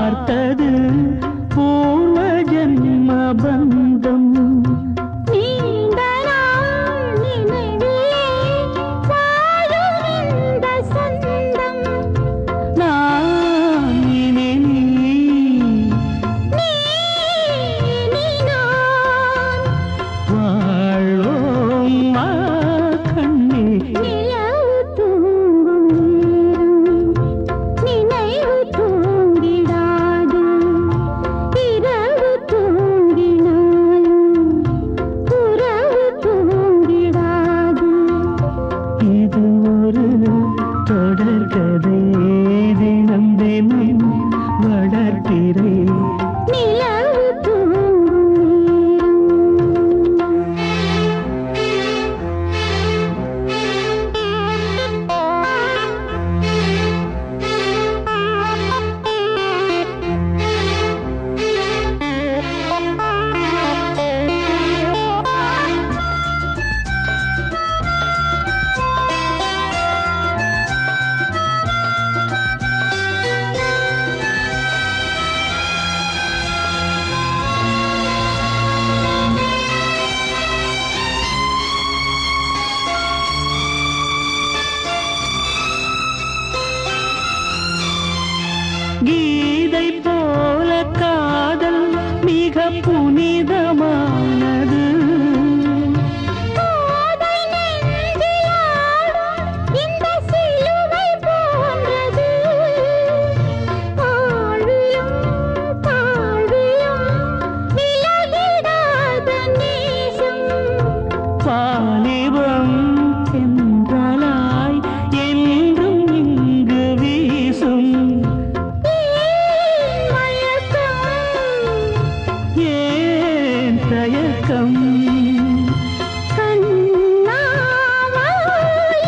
பார்த்தது பூர்வ ஜன்ம பந்தம். நீண்ட நாள் நினைவிலே வாழும் இந்த சொந்தம். நான் இனி நீ நான் வாழ்வோம் வா கண்ணே. நிலவு தூங்கும் நேரம் நினைவு தூங்கிடாது. இரவு தூங்கினாலும் உறவு தூங்கிடாது. இது ஒரு தொடர்கதை, தினம் தினம் வளர்த்திரை. நிலவு தூங்கும் கீதை போல காதல் மிக புனிதமானது. காதை நெஞ்சிலாடும் இந்த சிலுவை போன்றது. ஆழ்விலும் தாழ்விலும் விலகிடாத நேசம். வாலிபம் என்றலாய் என்றும் இங்கு வீசும். ஏன் மயக்கம்? ஏன் தயக்கம்? கண்ணாவா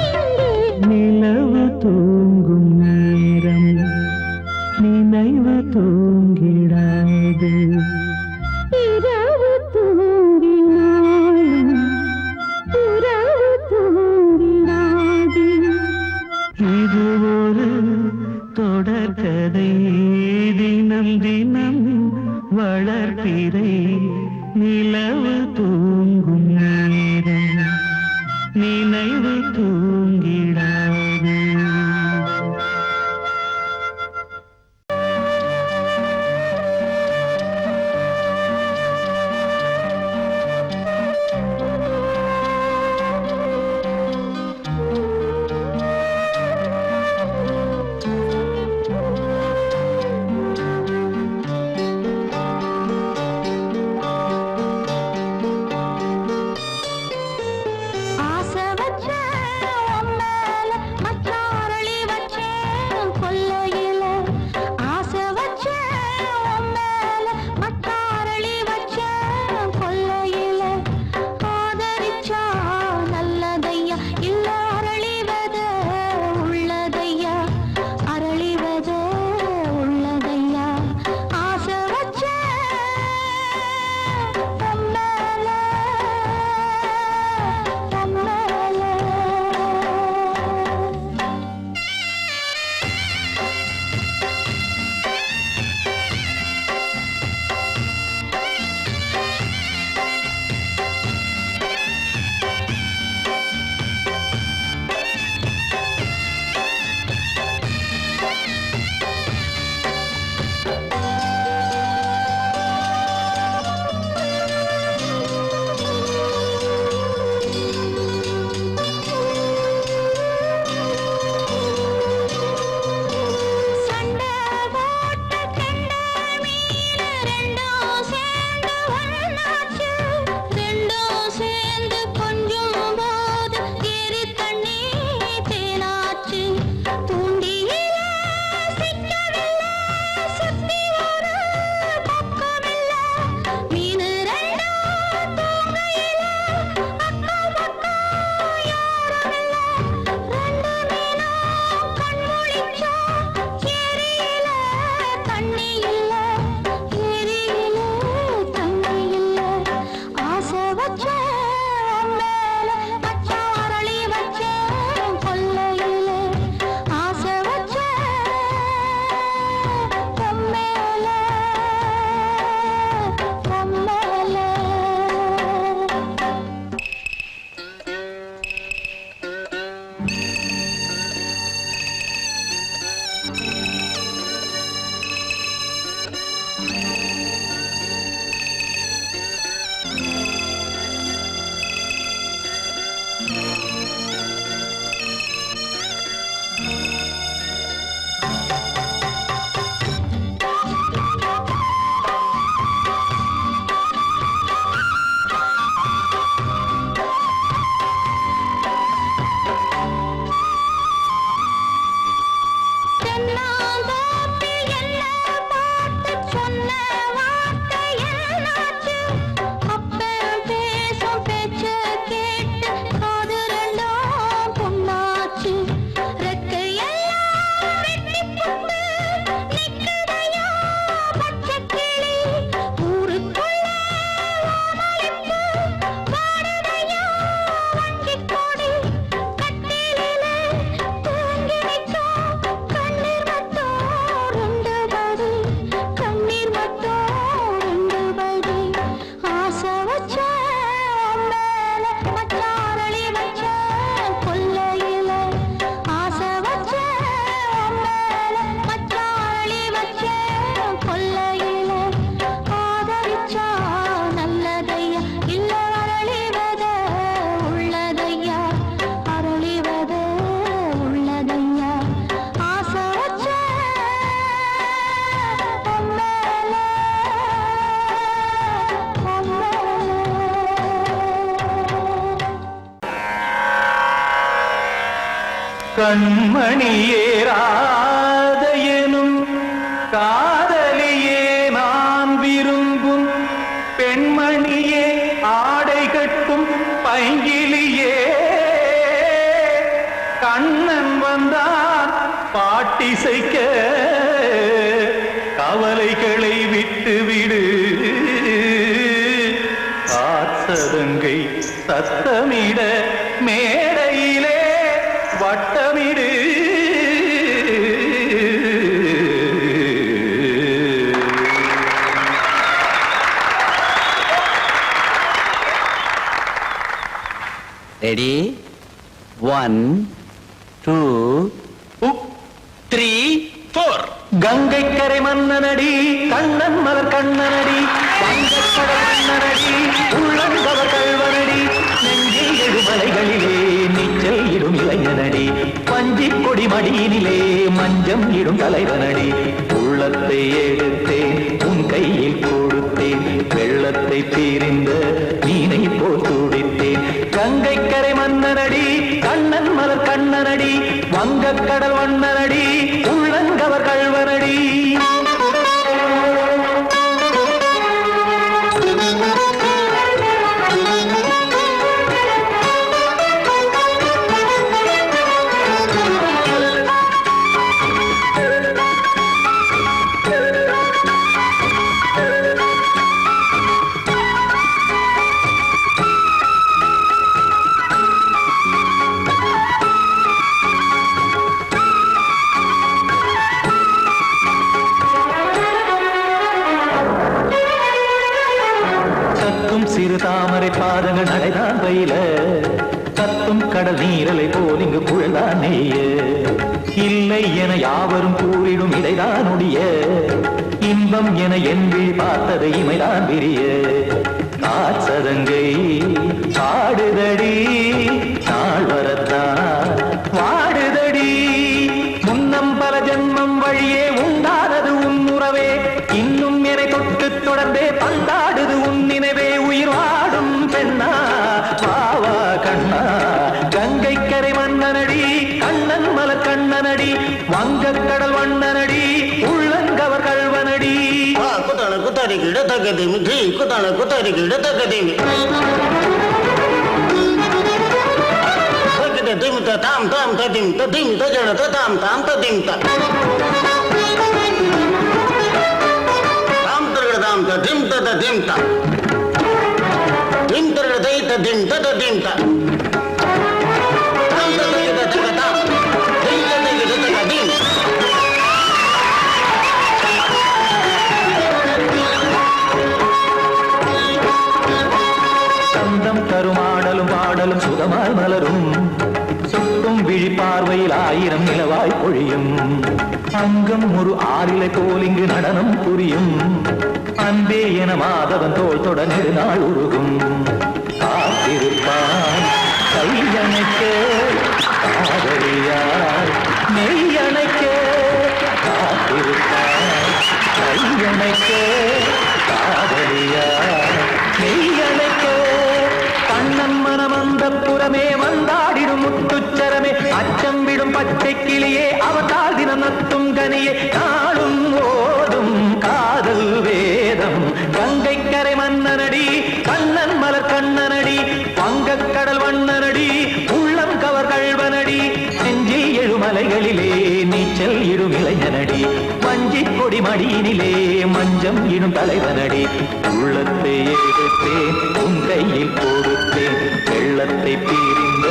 இங்கே நிலவு தூங்கும் நேரம் நினைவு தூங்கிடாது. இரவு தூங்கினாலும் உறவு தூங்கிடாது. இது ஒரு தொடர்கதை, தினம் தினம் வளர்ப்பிறை. நிலவு தூங்கும் நேரம் நினைவு தூங்கிடாது. கண்மணியே ராதையனும் காதலியே நான் விரும்பும் பெண்மணியே ஆடை கட்டும் பைங்கிலியே கண்ணன் வந்தான் பாட்டிசைக்க கவலைகளை விட்டு விடு ஆசதங்கை சத்தமிட மேடையிலே வட்டமிடு ரெடி 1 2 3 4 கங்கை கரை மன்னனடி கண்ணன் மலர் கண்ணனடி வங்கக்கடல் மன்னனடி உள்ளங்கவர் கல்வனடி நெஞ்சில் எழுமலைகளிலே நீச்சல் இடும் இளைஞனடி பஞ்சிக் கொடி மடியினிலே மஞ்சம் இடும் தலைவனடி உள்ளத்தை எடுத்தேன் உன் கையில் கொடுத்தேன் வெள்ளத்தை தீரிந்த மீனை போல் துடித்தேன் கங்கை கரை மன்னனடி கண்ணன் மலர் கண்ணனடி வங்கக்கடல் வண்ணனடி உள்ளங்கவர் கல்வனடி சிறு தாமரை பாதங்கள் நடைதான் பயில கத்தும் கடல் நீரலை போல் இங்கு புழல்தான் நெய்ய இல்லை என யாவரும் கூறிடும் இடைதான் உடைய இன்பம் என என்பி பார்த்தது இமைதான் விரிய காசதங்கை பாடுதடி நாள் வரத்தான் வாடுதடி முன்னம் பல ஜென்மம் வழியே உண்டானது உன் உறவே இன்னும் என்னை தொட்டு தொடர்ந்தே பந்தாடுது உன் நினைவே உயிர் வாடும் பெண்ணா பாவா கண்ணா கங்கை கரை மன்னனடி கண்ணன் மலர் கண்ணனடி வங்கக்கடல் வண்ணனடி உள்ளங்கவர் கல்வனடி குத்தான குத்தாரி கிட தக்கதேமி ஜி குத்தான குத்தாரி கிட தக்கதேமி திம் தாம் தாம் ததிம் ததிம் தஜன தாம் தாம் ததிம் தாம் தாம் ததிம் ததிம் தாம் திம் தரதை ததிம் ததிம் தாம் தாம் ததிம் ததிம் தாம் திம் ததிம் ததிம் சந்தம் தருமாடலும் பாடலும் சுகமாய் மலரும் சுட்டும் விழி பார்வையில் ஆயிரம் நிலவாய் பொழியும் அங்கம் ஒரு ஆறிலை போல் இங்கு நடனம் புரியும் அன்பே என மாதவன் தோள் தொட நெடுநாள் உருகும் காத்திருப்பான் கையணைக்க காதலியார் மெய்யணைக்க காத்திருப்பான் கையணைக்க காதலியார் மெய்யணைக்க கண்ணன் மனமந்த புறமே வந்தாடிடும் முத்துச்சரமே அச்சம் விடும் பச்சை கிளியே அவதால் தினம் நத்தும் கனியே நாளும் ஓதும் காதல் வேதம் கங்கை கரை மன்னனடி கண்ணன் மலர் கண்ணனடி வங்கக்கடல் வண்ணனடி உள்ளம் கவர் கல்வனடி நெஞ்சில் எழுமலைகளிலே நீச்சல் இடும் இளைஞனடி வஞ்சிக் கொடி மடியினிலே மஞ்சம் இடும் தலைவனடி உள்ளத்தை எடுத்தேன் உன் கையில் கொடுத்தேன் வெள்ளத்தை பீரிந்த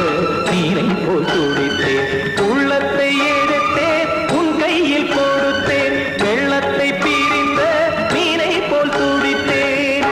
நீரை போல் துடித்தேன் உள்ளத்தை எடுத்தேன் உன் கையில் கொடுத்தேன் வெள்ளத்தை பீரிந்த நீரை போல் துடித்தேன்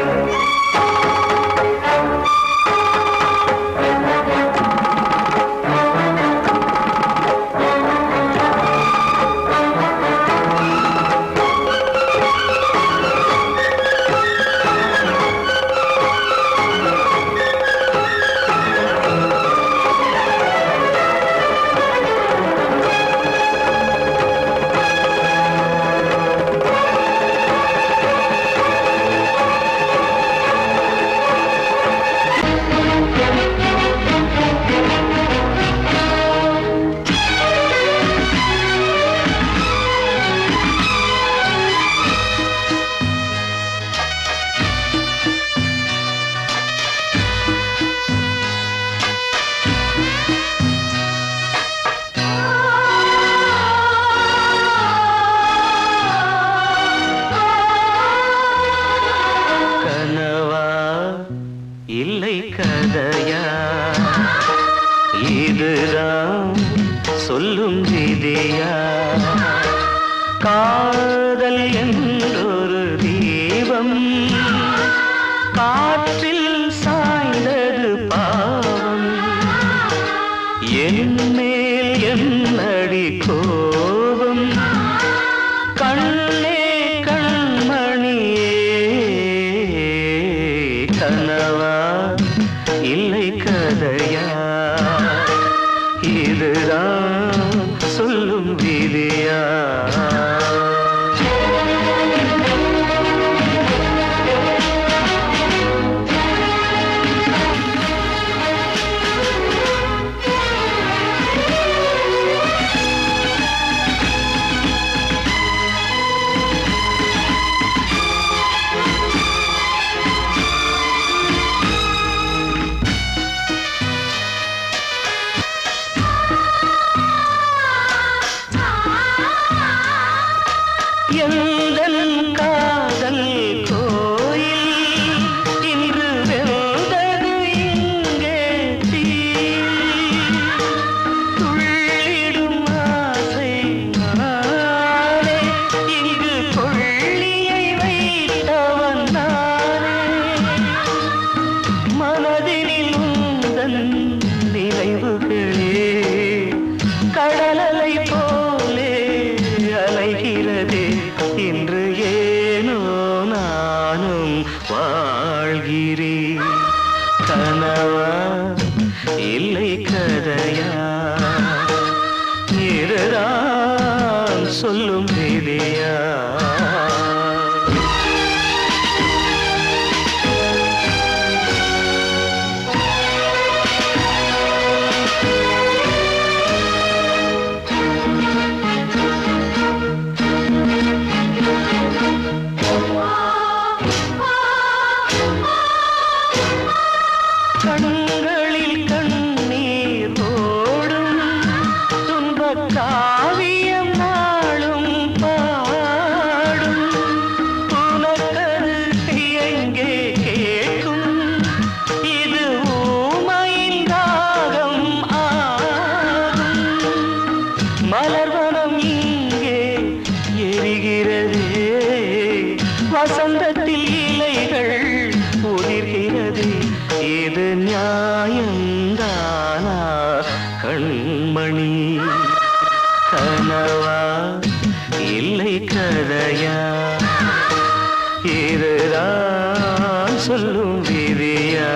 காற்றில் சாய்ந்தது பாவம் என் மேல் என்னடி கோபம் கண்ணே கண்மணியே கனவா இல்லை கதையா இதுதான் சொல்லும் விதியா எந்தன் காதல் கோயில் இன்று வெல்தது இங்கே தீ துள்ளிடும் ஆசை நானே இங்கு கொள்ளியை வைத்தவன் நானே மனதினில் உந்தன் நினைவுகளே கடலலை போலே அலைகிறதே இன்று ஏனோ நானும் வாழ்கிறேன் கனவா இல்லை கதையா இதுதான் சொல்லும் விதியா கண்களில் கண்ணீர் ஓடும் துன்பக் காவியம் நாளும் பாடும் உனக்கது எங்கே கேட்கும் இது ஊமையின் தாகம் ஆகும் மலர்வனம் இங்கே எரிகிறதே வசந்தத்தில் இலைகள் உதிர்கிறது இது நியாயந்தானா கண்மணி கனவா இல்லை கதையா இதுதான் சொல்லும் விதியா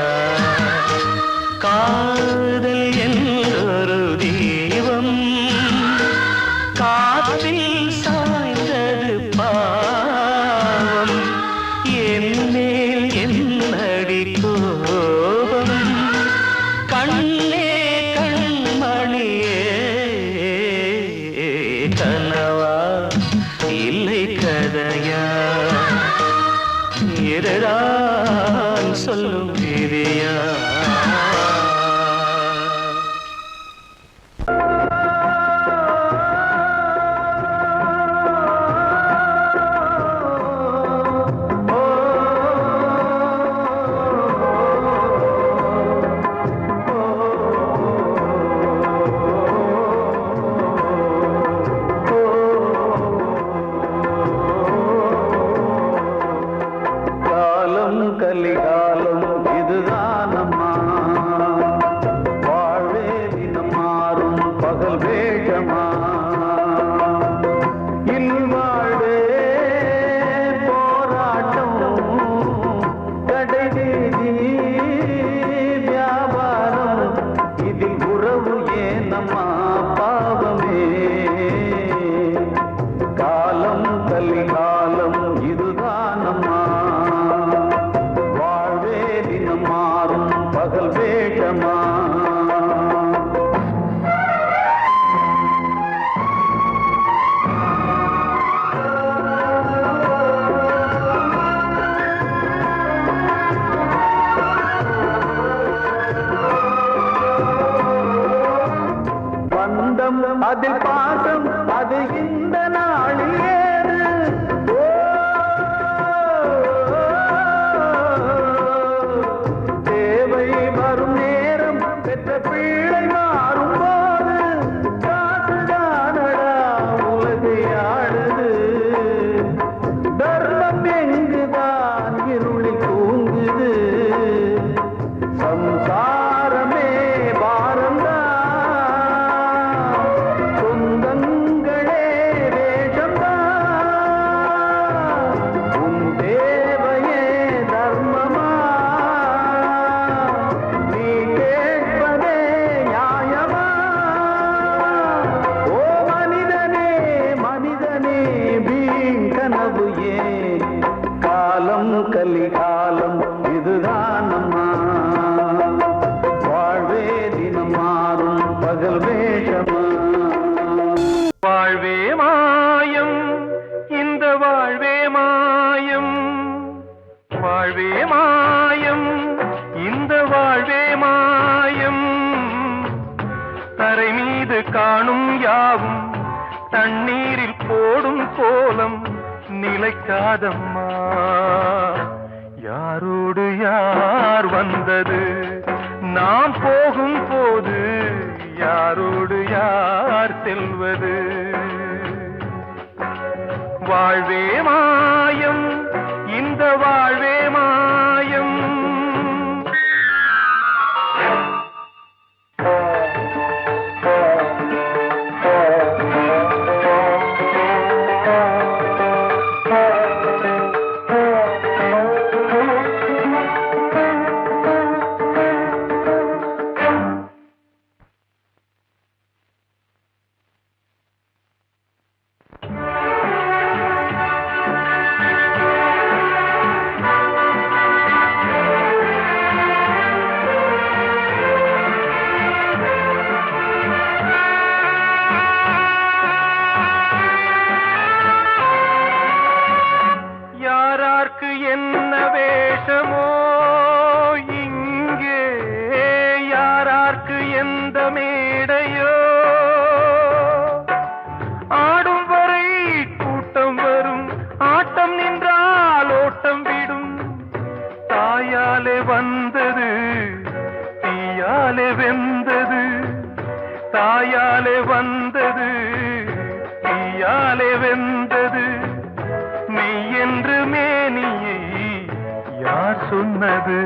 காதல் என்றொரு தீபம் காற்றில் சாய்ந்தது பாவம் என் மேல் என்னடி கோபம் கண்ணே கண்மணியே கனவா இல்லை கதையா இதுதான் சொல்லும் விதியா கலிகாலம் இதுதானம்மா வாழ்வே தினம் மாறும் பகல் வேஷமா இல்வாழ்வே போராட்டம் கடை வீதி வியாபாரம் இதில் உறவு ஏனம்மா பாவமே காலம் கலிகாலம் இதுதானம்மா மாறும் பகல் வேஷமா பந்தம் அதில் பாசம் அது இந்த நாளிலே பிள்ளை மாறும் போது காசுதானடா உலகை ஆடுது தர்மம் எங்குதான் இருளில் தூங்குது கலிகாலம் இதுதான் அம்மா. வாழ்வே தினம் மாறும் பகல் வேஷமா. வாழ்வே மாயம் இந்த வாழ்வே மாயம், வாழ்வே மாயம் இந்த வாழ்வே மாயம். தரை மீது காணும் யாவும் தண்ணீரில் போடும் கோலம் நிலைக்காதம்மா. யாரோடு யார் வந்தது நாம் போகும் போது, யாரோடு யார் செல்வது. வாழ்வே மாயம் இந்த வாழ்வே மாயம். என்ன வேஷமோ இங்கே, யாரார்க்கு எந்த மேடையோ. ஆடும் வரை கூட்டம் வரும், ஆட்டம் நின்றால் ஓட்டம் விடும். தாயாலே வந்தது தீயாலே வெந்தது, தாயாலே வந்தது தீயாலே வெந்தது. மெய் என்று மேனியை யார் சொன்னது.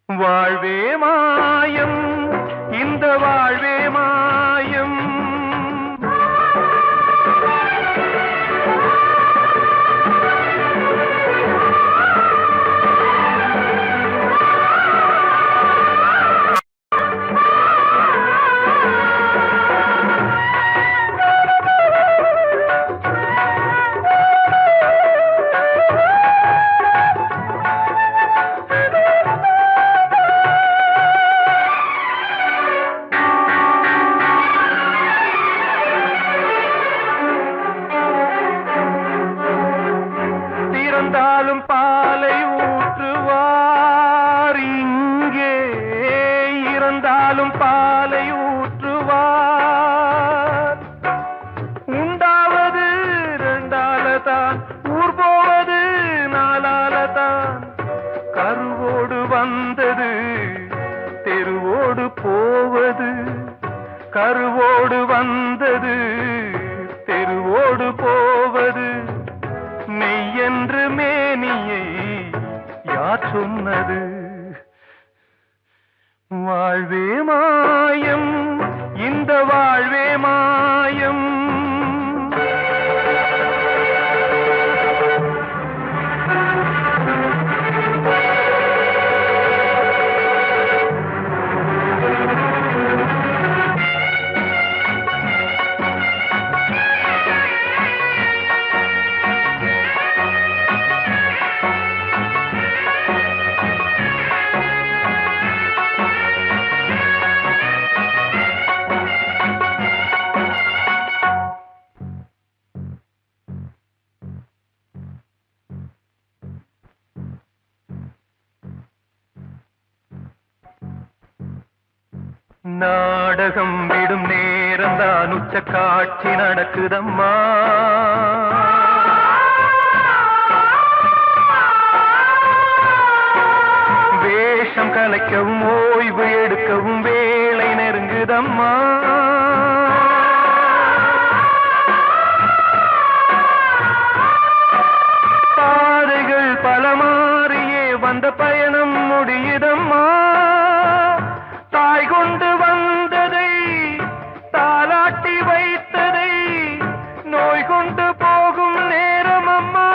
வாழ்வே மாயம் இந்த வாழ்வே மாயம். இறந்தாலும் பாலை ஊற்றுவார் இங்கே, இறந்தாலும் பாலை ஊற்றுவார். உண்டாவது ரெண்டாலதான், ஊர் போவது நாலாலதான். கருவோடு வந்தது தெருவோடு போவது, கருவோடு வந்தது தெருவோடு போவது. மெய் என்று மேனியை யார் சொன்னது. வாழ்வே மாயம் இந்த வாழ்வே மாயம். நாடகம் விடும் நேரம்தான் உச்ச காட்சி நடக்குதம்மா. வேஷம் கலைக்கவும் ஓய்வு எடுக்கவும் வேளை நெருங்குதம்மா. பாதைகள் பல மாறியே வந்த பயணம் முடியுதம்மா. தாய் கொண்டு வந்ததை தாலாட்டி வைத்ததை நோய் கொண்டு போகும் நேரம் அம்மா.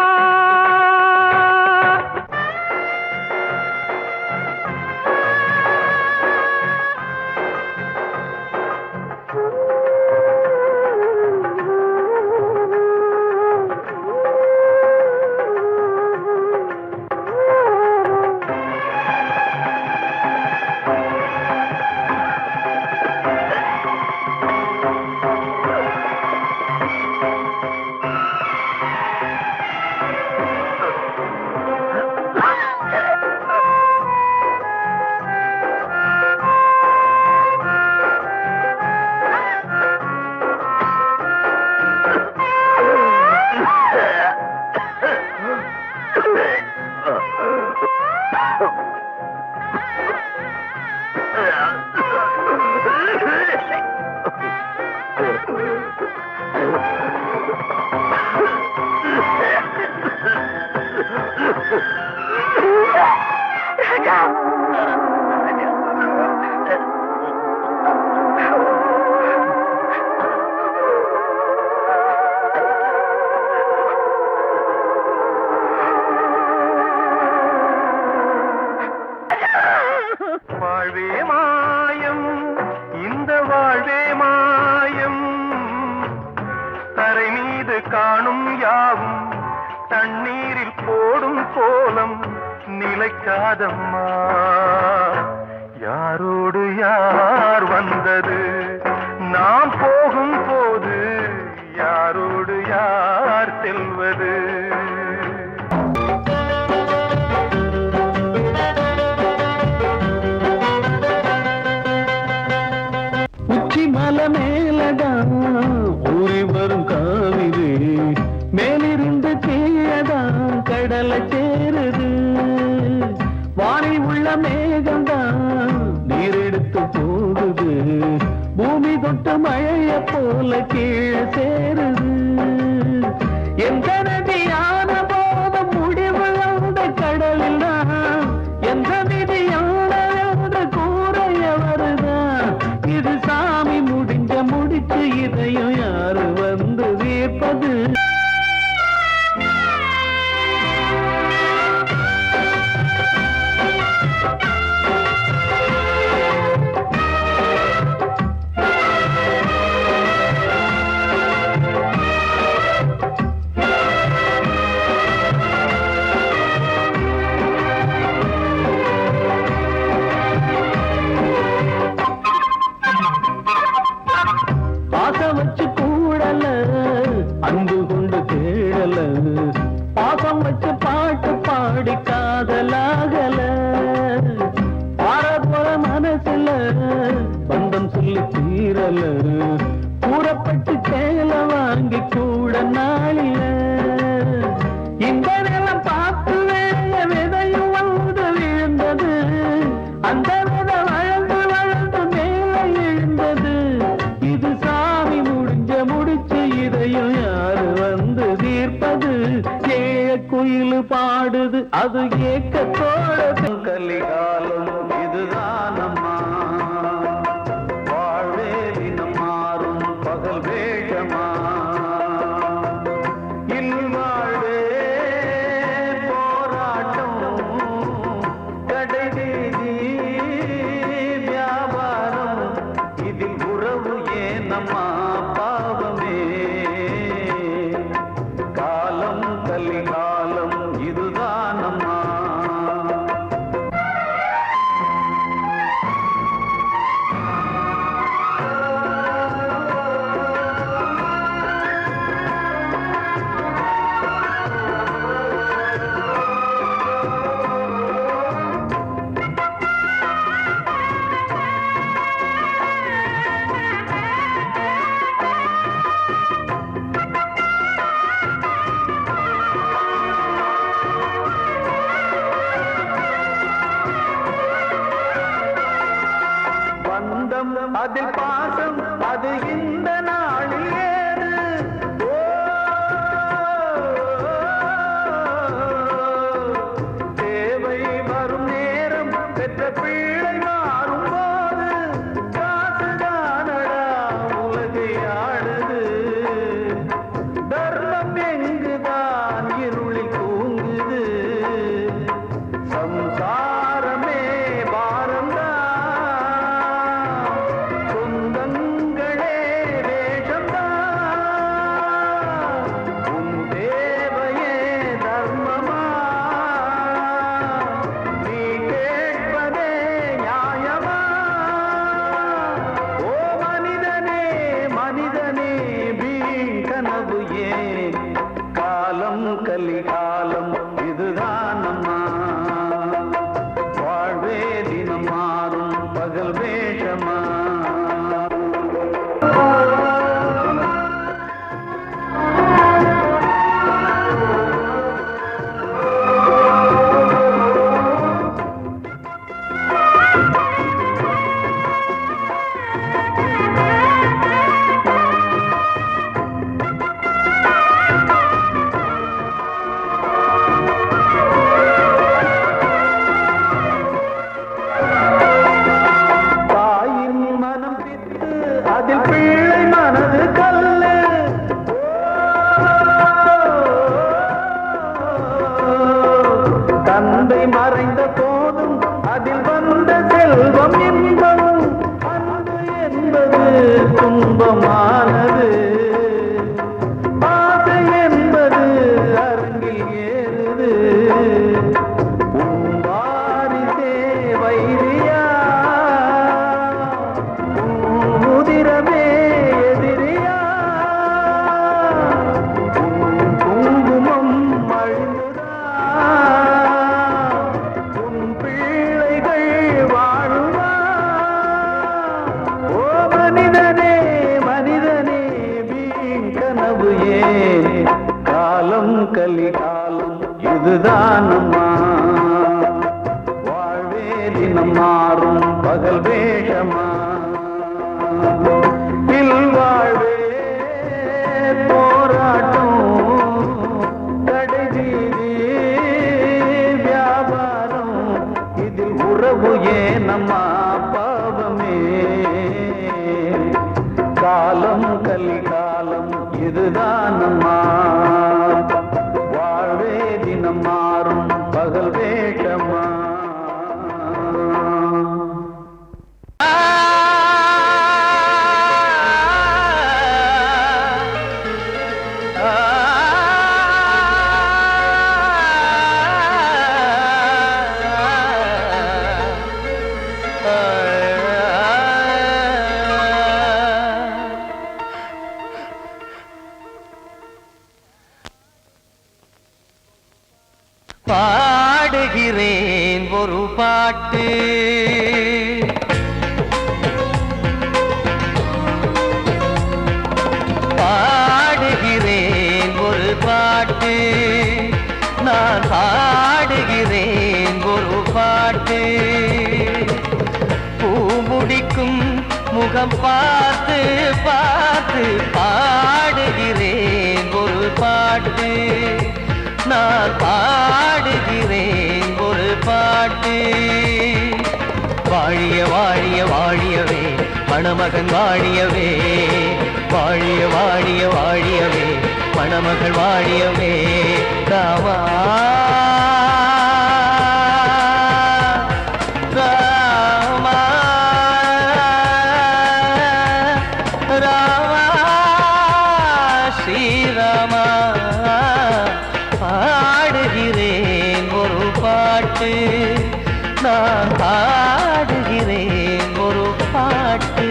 தெரியாதம்மா யாரோடு யார் வந்தது நாம் போகும் போது யாரோடு யார் செல்வது உச்சி மலை மேலதான் ஊறி வரும் காவிரி மேலிருந்து கீழதான் கடலை சேருது வானில் உள்ள மேகம்தான் நீரெடுத்து போகுது பூமி தொட்டு மழைய போல கீழே சேருது எந்த நதியான போதும் முடிவு அந்த கடலில் தான் எந்த விதியான என்று கூறைய வருதான் இது சாமி முடிச்சு இதையும் யாரு வந்து தீர்ப்பது பாசம் வச்சு கூடல அன்பு கொண்டு தேடல பாசம் வச்சு பாட்டு பாடி காதலாகல பார போற மனசுல பந்தம் சொல்லி தீரல கூறப்பட்டு சேல வாங்கி கூட நாளில இந்த நிலம் பார்த்து வேக விதையும் வந்து விழுந்தது அந்த விதை வளர்ந்து வளர்ந்து மேலே எழுந்தது இது சாமி முடிச்சு இதையும் யாரு வந்து தீர்ப்பது ஏழ குயில் பாடுது அது ஏக்கத்தோட கலிகாலம் இதுதானம்மா வாழ்வே தினம் மாறும் பகல் வேஷமா இல்வாழ்வே போராட்டம் கடைவீதி வியாபாரம் இதில் உறவு ஏனம்மா பாவமே காலம் கலிகாலம் இதுதானம்மா பந்தம் அதில் பாசம் அது இந்த நாளில் ஏது தேவை வரும் நேரம் பெற்ற பிள்ளை மாறும் போது காசுதானடா உலகை ஆடுது தர்மம் எங்குதான் இருளில் தூங்குது சம்சாரமே பாரம்தான் சொந்தங்களே வேஷம்தான் உன் தேவையே தர்மமா நீ கேட்பதே நியாயமா ஓ மனிதனே மனிதனே வீண் கனவு ஏன் காலம் கலிகாலம் இதுதானம்மா வாழ்வே தினம் மாறும் பகல் வேஷமா தாயின் மனம் பித்து அதில் பிள்ளை மனது கல்லு தந்தை மறைந்த போதும் அதில் வந்த செல்வம் இன்பம் அன்பு என்பது துன்பமானது ஆசை என்பது அரங்கில் ஏறுது உன் கலிகாலம் இதுதானம்மா வாழ்வே தினம் மாறும் பகல் வேஷமா இல்வாழ்வே போராட்டம் கடைவீதி வியாபாரம் இதில் உறவு ஏனம்மா பாவமே காலம் கலிகாலம் இதுதானம்மா வாழ்வே தினம் மாறும் பகல் வேஷமா பாடுகிறேன் ஒரு பாட்டு பாடுகிறேன் ஒரு பாட்டு நான் பாடுகிறேன் ஒரு பாட்டு பூ முடிக்கும் முகம் பார்த்து பார்த்து பாடுகிறேன் ஒரு பாட்டு நான் பாடுகிறேன் ஒரு பாட்டு வாழிய வாழிய வாழியவே மணமகன் வாழியவே வாழிய வாழிய வாழியவே மணமகள் வாழியவே ராமா ராமா ராமா ஸ்ரீராமா பாடுகிறேன் ஒரு பாட்டு நான் பாடுகிறேன் ஒரு பாட்டு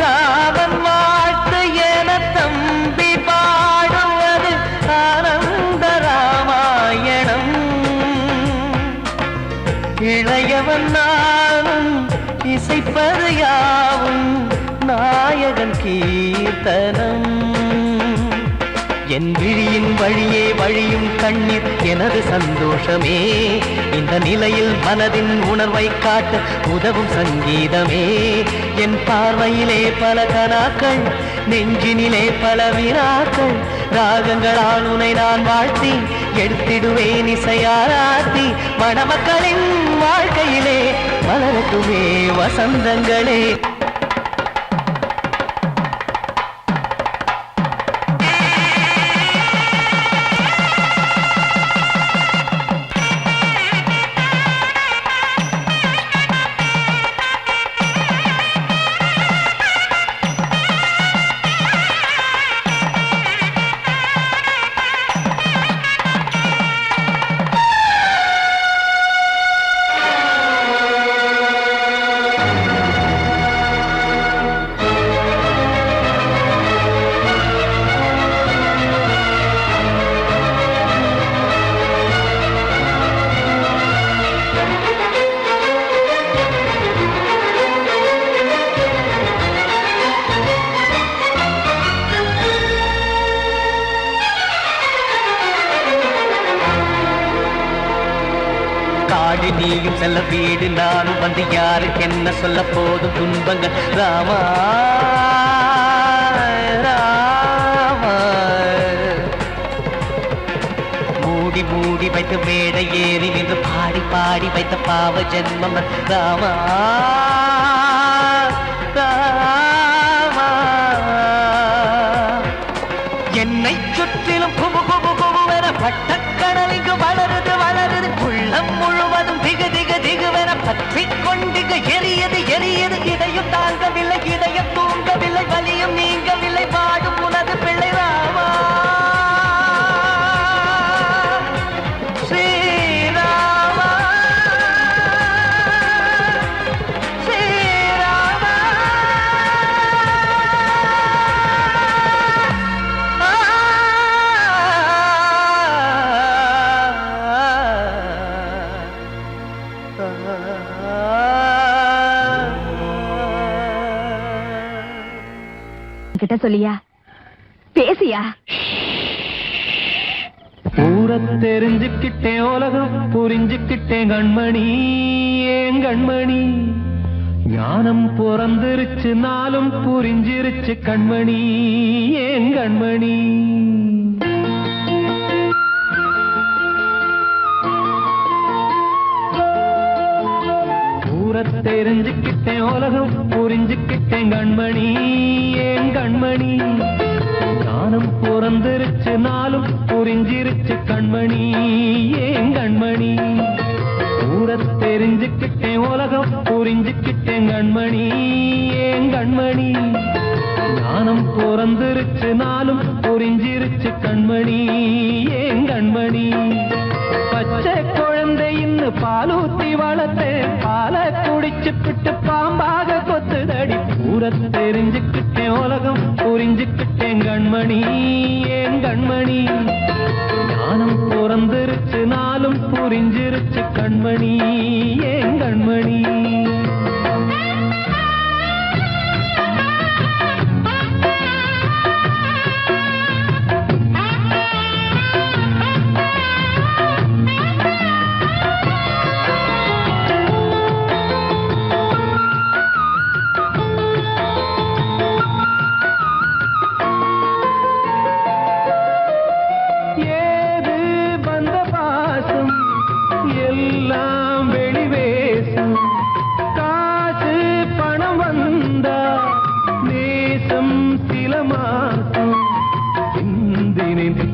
ராமன் வாழ்த்து என தம்பி பாடுவது ஆனந்த ராமாயணம் இளையவன் நானும் இசைப்பது யாவும் நாயகன் கீர்த்தனம் என் விழியின் வழியே வழியும் கண்ணீர் எனது சந்தோஷமே இந்த நிலையில் மனதின் உணர்வை காட்ட உதவும் சங்கீதமே என் பார்வையிலே பல கனாக்கள் நெஞ்சினிலே பல வினாக்கள் ராகங்களால் உனை நான் வாழ்த்தி எடுத்திடுவேன் இசையாராத்தி மணமக்களின் வாழ்க்கையிலே மலரட்டுமே வசந்தங்களே காடு நீயும் செல்ல வீடு நானும் வந்து யாருக்கு என்ன சொல்ல போதும் துன்பங்கள் ராமா ராமா மூடி மூடி வைத்த மேடை ஏறி நின்று பாடி பாடி வைத்த பாவ ஜென்மம் ராமா ராமா என்னை சுற்றிலும் குபு குபு குபுவென பட்டக்கடல் இங்கு வளருது வளருது உள்ளம் முழுவதும் திகு திகு திகுவென பற்றிக் கொண்டிகு எரியது எரியது இதயம் தாங்கவில்லை இதயம் தூங்கவில்லை வலியும் நீங்கவில்லை பாடும் உனது பிள்ளை ராமா என்கிட்ட சொல்லியா? பேசியா? ஊரை தெரிஞ்சுக்கிட்டேன், உலகம் புரிஞ்சுக்கிட்டேன் கண்மணி, ஏன் கண்மணி. ஞானம் பிறந்திருச்சு, நாளும் புரிஞ்சிருச்சு கண்மணி, ஏன் கண்மணி. ஊரை தெரிஞ்சுக்கிட்டேன், உலகம் புரிஞ்சுக்கிட்டேன் கண்மணி, ஏன் கண்மணி. ஞானம் பிறந்திருச்சு, நாளும் புரிஞ்சிருச்சு கண்மணி, ஏன் கண்மணி. ஊரை தெரிஞ்சுக்கிட்டேன், உலகம் புரிஞ்சுக்கிட்டேன் கண்மணி, ஏன் கண்மணி. ஞானம் பிறந்திருச்சு, நாளும் புரிஞ்சிருச்சு கண்மணி, ஏன் கண்மணி. பச்சை குழந்தை இன்னும் பாலூத்தி வளர்த்தேன், பாலை குடிச்சு பிட்டு பாம்பாக கொத்துதடி. ஊரை தெரிஞ்சுக்கிட்டேன், உலகம் புரிஞ்சுக்கிட்டேன் கண்மணி, ஏன் கண்மணி. ஞானம் பிறந்திருச்சு, நாளும் புரிஞ்சிருச்சு கண்மணி, ஏன் கண்மணி.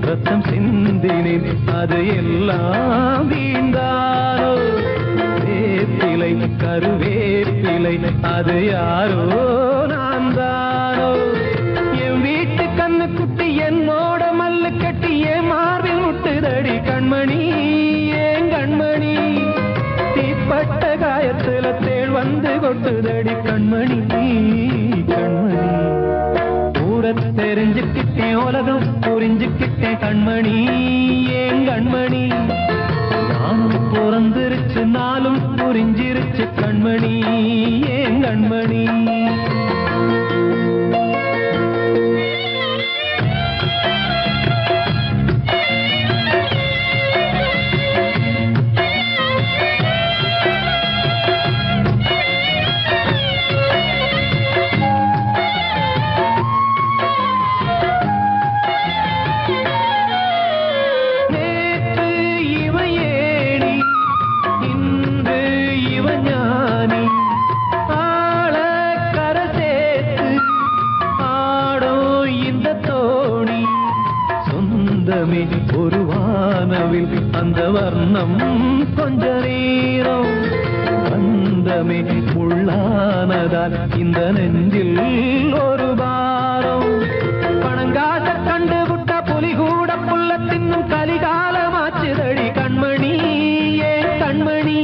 ரத்தம் சிந்தினேன், அது எல்லாம் வீண்டாரோ. வேப்பிலை கருவேப்பிலை, அது யாரோ நான் தானோ. என் வீட்டு கண்ணு குட்டி என்னோட மல்லு கட்டி என் மார்பில் முட்டுதடி கண்மணி, ஏன் கண்மணி. தீப்பட்ட காயத்துல தேள் வந்து கொட்டுதடி கண்மணி, கண்மணி. ஊரை தெரிஞ்சுக்கிட்டேன், உலகம் புரிஞ்சுக்கிட்டேன் கண்மணி, ஏன் கண்மணி. ஞானம் பிறந்திருச்சு, நாளும் புரிஞ்சிருச்சு கண்மணி, ஏன் கண்மணி. ஒரு வானவில் அந்த வர்ணம் கொஞ்ச நேரம் வந்தமே உள்ளானதால் இந்த நெஞ்சில் ஒரு பாரம். பணங்காச கண்டு விட்ட புலி கூட புல்ல தின்னும் கலிகாலமாச்சுதடி கண்மணி, ஏன் கண்மணி.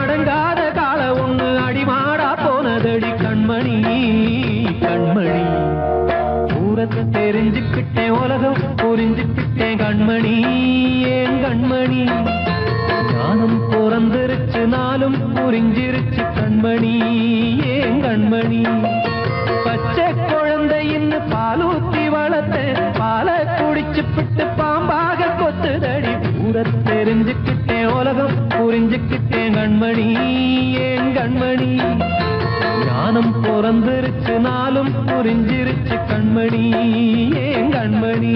அடங்காத கால ஒண்ணு அடிமாடா போனதடி கண்மணி, கண்மணி. ஊரத்தை தெரிஞ்சுக்கிட்டேன், உலகம் புரிஞ்சுக்கிட்டேன் கண்மணி, ஏன் கண்மணி. ஞானம் பிறந்திருச்சு, நாளும் புரிஞ்சிருச்சு கண்மணி, ஏன் கண்மணி. பச்சை குழந்தை இன்னும் பாலூத்தி வளர்த்தேன், பாலை குடிச்சு பிட்டு பாம்பாக கொத்துதடி. ஊரை தெரிஞ்சுக்கிட்டேன், உலகம் புரிஞ்சுக்கிட்டேன் கண்மணி, ஏன் கண்மணி. ஞானம் பிறந்திருச்சு, நாளும் புரிஞ்சிருச்சு கண்மணி, ஏன் கண்மணி.